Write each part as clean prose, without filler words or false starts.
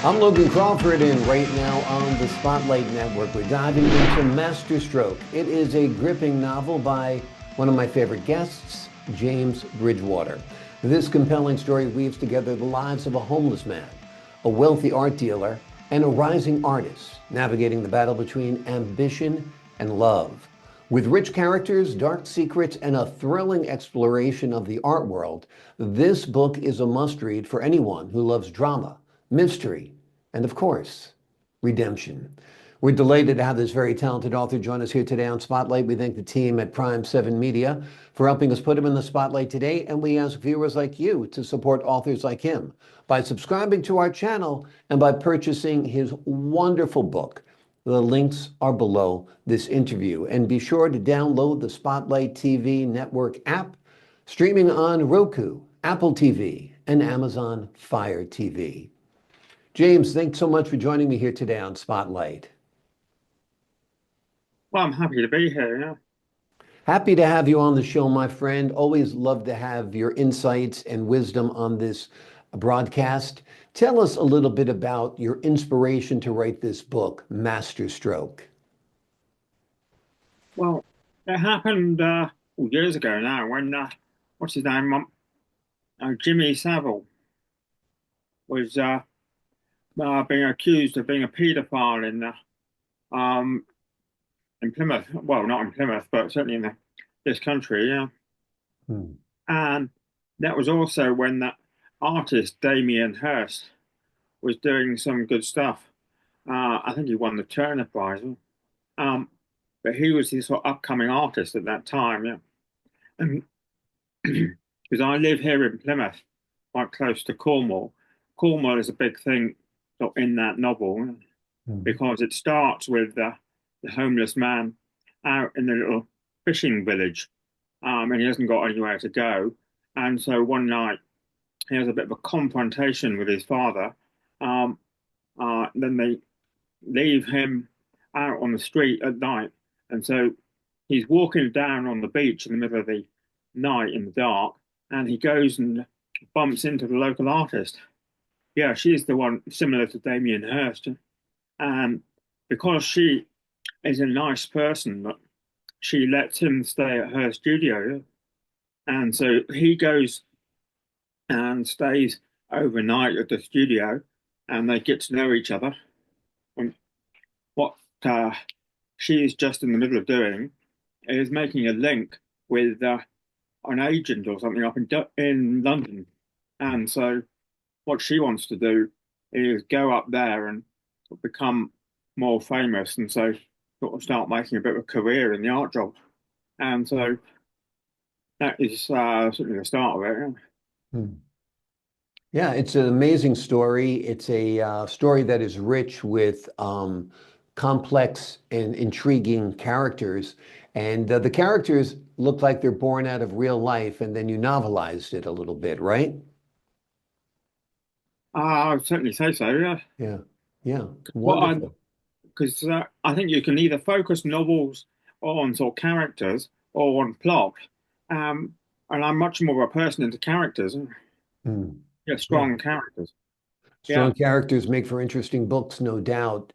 I'm Logan Crawford, and right now on the Spotlight Network, we're diving into Masterstroke. It is a gripping novel by one of my favorite guests, James Bridgwater. This compelling story weaves together the lives of a homeless man, a wealthy art dealer, and a rising artist, navigating the battle between ambition and love. With rich characters, dark secrets, and a thrilling exploration of the art world, this book is a must-read for anyone who loves drama, mystery, and of course, redemption. We're delighted to have this very talented author join us here today on Spotlight. We thank the team at Prime 7 Media for helping us put him in the spotlight today, and we ask viewers like you to support authors like him by subscribing to our channel and by purchasing his wonderful book. The links are below this interview. And be sure to download the Spotlight TV network app, streaming on Roku, Apple TV, and Amazon Fire TV. James, thanks so much for joining me here today on Spotlight. Well, I'm happy to be here. Yeah. Happy to have you on the show, my friend. Always love to have your insights and wisdom on this broadcast. Tell us a little bit about your inspiration to write this book, Masterstroke. Well, it happened years ago now when what's his name? Jimmy Savile was being accused of being a paedophile in Plymouth. Well, not in Plymouth, but certainly in this country. Yeah, Hmm. and that was also when that artist Damien Hirst was doing some good stuff. I think he won the Turner Prize. Um, but he was this sort of upcoming artist at that time. Yeah. And because I live here in Plymouth, quite close to Cornwall. Cornwall is a big thing in that novel Hmm. because it starts with the homeless man out in the little fishing village, and he hasn't got anywhere to go. And so one night he has a bit of a confrontation with his father. Um, then they leave him out on the street at night, and so he's walking down on the beach in the middle of the night in the dark, and he goes and bumps into the local artist. Yeah, she's the one similar to Damien Hirst. And because she is a nice person, she lets him stay at her studio. And so he goes and stays overnight at the studio, and they get to know each other. And what she's just in the middle of doing is making a link with an agent or something up in London. And so what she wants to do is go up there and become more famous, and so sort of start making a bit of a career in the art job. And so that is certainly the start of it. Hmm. Yeah, it's an amazing story. It's a story that is rich with complex and intriguing characters. And the characters look like they're born out of real life, and then you novelized it a little bit, right? I would certainly say so. Yeah. Yeah, yeah, What I wonderful. Because I think you can either focus novels on sort of characters or on plot. Um, and I'm much more of a person into characters. Hmm. Yeah, Yeah. strong characters. Yeah. Strong characters make for interesting books, no doubt.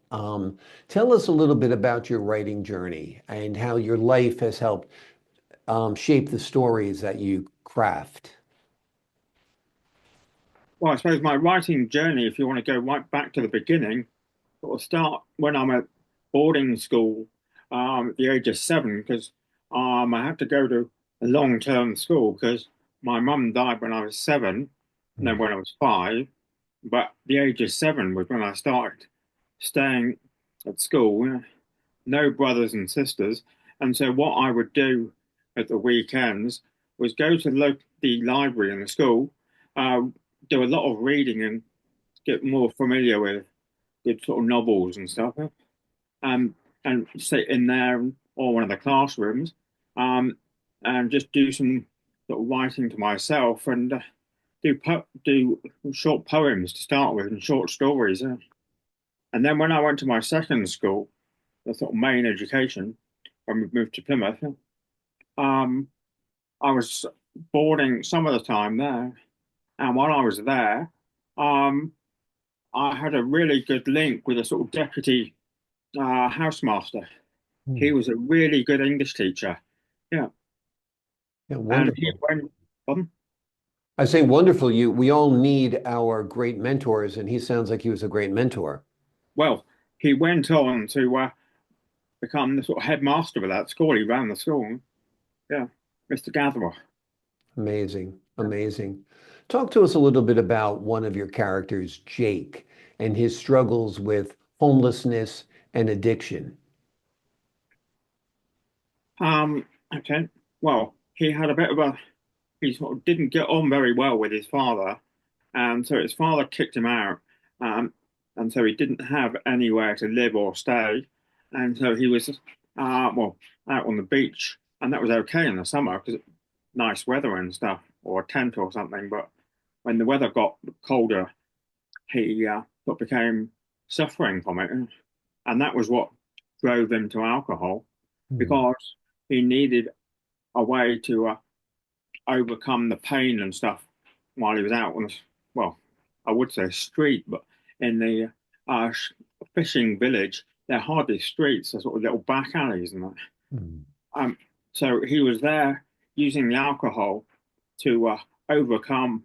Tell us a little bit about your writing journey and how your life has helped shape the stories that you craft. Well, I suppose my writing journey, if you want to go right back to the beginning, sort of start when I'm at boarding school at the age of 7, because I had to go to a long-term school because my mum died when I was 7, and then Hmm. when I was 5. But the age of 7 was when I started staying at school. No brothers and sisters. And so what I would do at the weekends was go to the library in the school, uh, do a lot of reading and get more familiar with good sort of novels and stuff, um, and sit in there or one of the classrooms, um, and just do some sort of writing to myself and do short poems to start with and short stories. And then when I went to my second school, the sort of main education, when we moved to Plymouth, um, I was boarding some of the time there. And while I was there, um, I had a really good link with a sort of deputy housemaster. He Hmm. was a really good English teacher. Yeah, Yeah, and he wonderful. went. Um, I say wonderful. We all need our great mentors, and he sounds like he was a great mentor. well, he went on to become the sort of headmaster of that school. He ran the school. Yeah, Mr. Gatherer. Amazing, amazing. Talk to us a little bit about one of your characters, Jake, and his struggles with homelessness and addiction. Okay. Well, he had a bit of a. He sort of didn't get on very well with his father, and so his father kicked him out, um, and so he didn't have anywhere to live or stay, and so he was, well, out on the beach, and that was okay in the summer because nice weather and stuff, or a tent or something. But when the weather got colder, he sort of became suffering from it, and that was what drove him to alcohol Hmm. because he needed a way to overcome the pain and stuff while he was out on the, well, I would say street, but in the uh, fishing village, they're hardly streets, they're sort of little back alleys and that. Hmm. Um, so he was there using the alcohol to overcome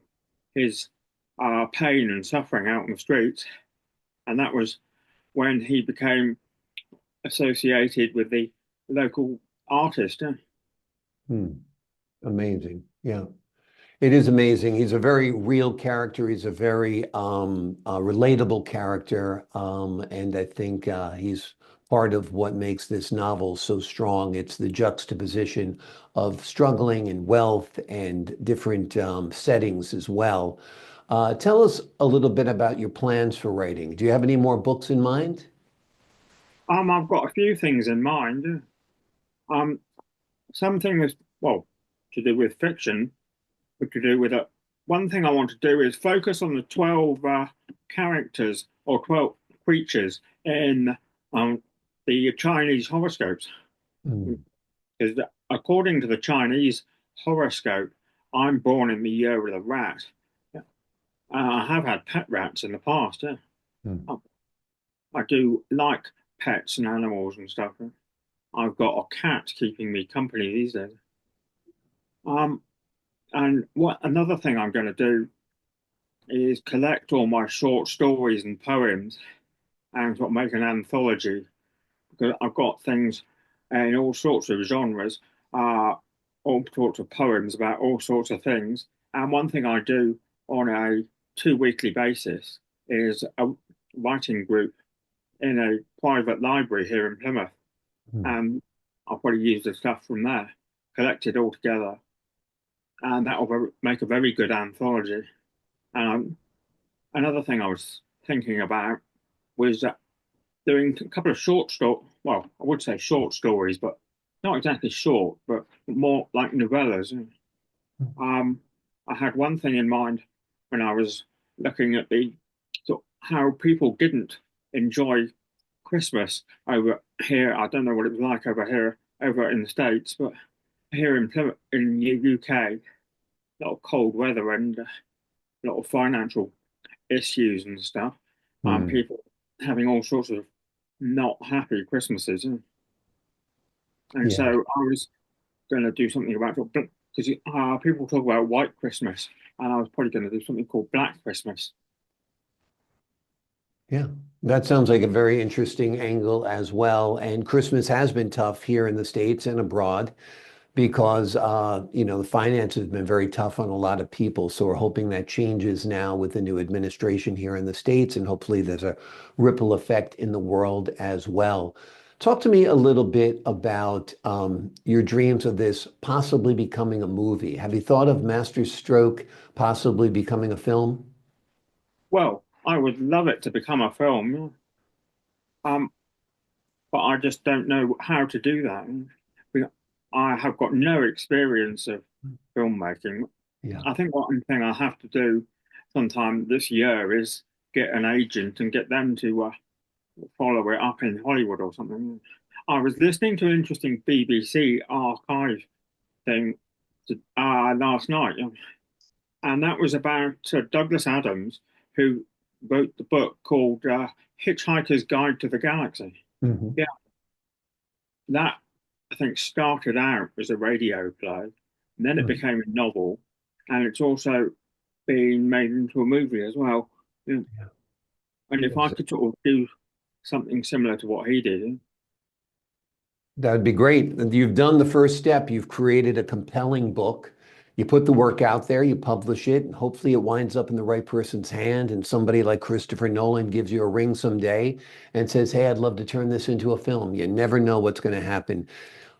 his pain and suffering out on the streets, and that was when he became associated with the local artist. Hmm. Amazing. Yeah. It is amazing. He's a very real character. He's a very relatable character. And I think he's part of what makes this novel so strong. It's the juxtaposition of struggling and wealth and different settings as well. Tell us a little bit about your plans for writing. Do you have any more books in mind? I've got a few things in mind. Um, Something that's, well, to do with fiction, but to do with it. One thing I want to do is focus on the 12 characters or 12 creatures in the Chinese horoscopes. Mm. Because according to the Chinese horoscope, I'm born in the year of the rat. Yeah. I have had pet rats in the past. Yeah. Mm. I, I do like pets and animals and stuff. I've got a cat keeping me company these days. Um, and what another thing I'm going to do is collect all my short stories and poems and sort of make an anthology because I've got things in all sorts of genres, uh, all sorts of poems about all sorts of things. And one thing I do on a two-weekly basis is a writing group in a private library here in Plymouth. Mm. And I'll probably use the stuff from there, collect it all together, and that will make a very good anthology. And another thing I was thinking about was doing a couple of short story. Well, I would say short stories, but not exactly short, but more like novellas. Um, I had one thing in mind when I was looking at the sort of how people didn't enjoy Christmas over here. I don't know what it was like over here, over in the States, but here in Plymouth, in the UK, a lot of cold weather and a lot of financial issues and stuff. Mm. People having all sorts of not happy Christmases. And so Yeah. I was going to do something about it, because people talk about White Christmas, and I was probably going to do something called Black Christmas. Yeah, that sounds like a very interesting angle as well. And Christmas has been tough here in the States and abroad because the finances have been very tough on a lot of people. So we're hoping that changes now with the new administration here in the States, and hopefully there's a ripple effect in the world as well. Talk to me a little bit about your dreams of this possibly becoming a movie. Have you thought of Masterstroke possibly becoming a film? Well, I would love it to become a film, um, but I just don't know how to do that. I have got no experience of filmmaking. Yeah. I think one thing I have to do sometime this year is get an agent and get them to follow it up in Hollywood or something. I was listening to an interesting BBC archive thing last night, and that was about Douglas Adams, who wrote the book called Hitchhiker's Guide to the Galaxy. Mhm. Yeah, that I think started out as a radio play, and then it Right. became a novel, and it's also been made into a movie as well. Yeah. Yeah. And if I Ex- could sort of do something similar to what he did, That would be great. You've done the first step. You've created a compelling book. You put the work out there, you publish it, and hopefully it winds up in the right person's hand. And somebody like Christopher Nolan gives you a ring someday and says, "Hey, I'd love to turn this into a film." You never know what's going to happen.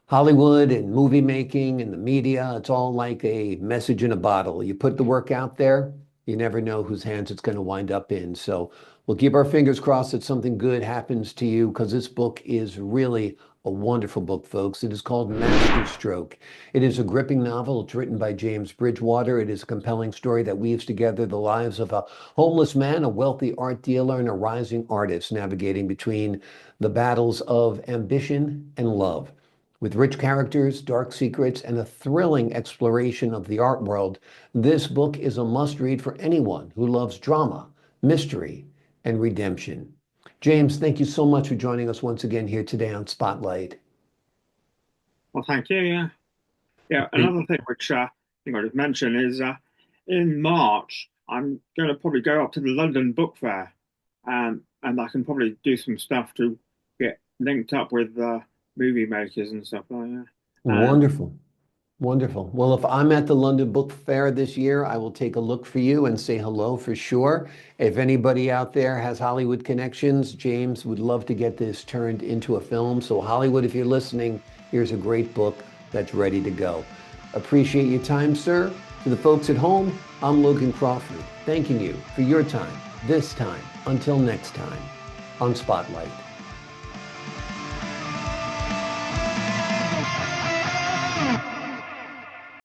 Hollywood and movie making and the media, it's all like a message in a bottle. You put the work out there, you never know whose hands it's going to wind up in. So we'll keep our fingers crossed that something good happens to you because this book is really a wonderful book, folks. It is called Masterstroke. It is a gripping novel. It's written by James Bridgwater. It is a compelling story that weaves together the lives of a homeless man, a wealthy art dealer, and a rising artist navigating between the battles of ambition and love. With rich characters, dark secrets, and a thrilling exploration of the art world, this book is a must read for anyone who loves drama, mystery, and redemption. James, thank you so much for joining us once again here today on Spotlight. well, thank you. Yeah, yeah. Another thing which I think I just mention is in March I'm going to probably go up to the London Book Fair, and I can probably do some stuff to get linked up with movie makers and stuff like that. And Wonderful. Wonderful. Well, if I'm at the London Book Fair this year, I will take a look for you and say hello for sure. If anybody out there has Hollywood connections, James would love to get this turned into a film. So, Hollywood, if you're listening, here's a great book that's ready to go. Appreciate your time, sir. To the folks at home, I'm Logan Crawford, thanking you for your time this time. Until next time on Spotlight.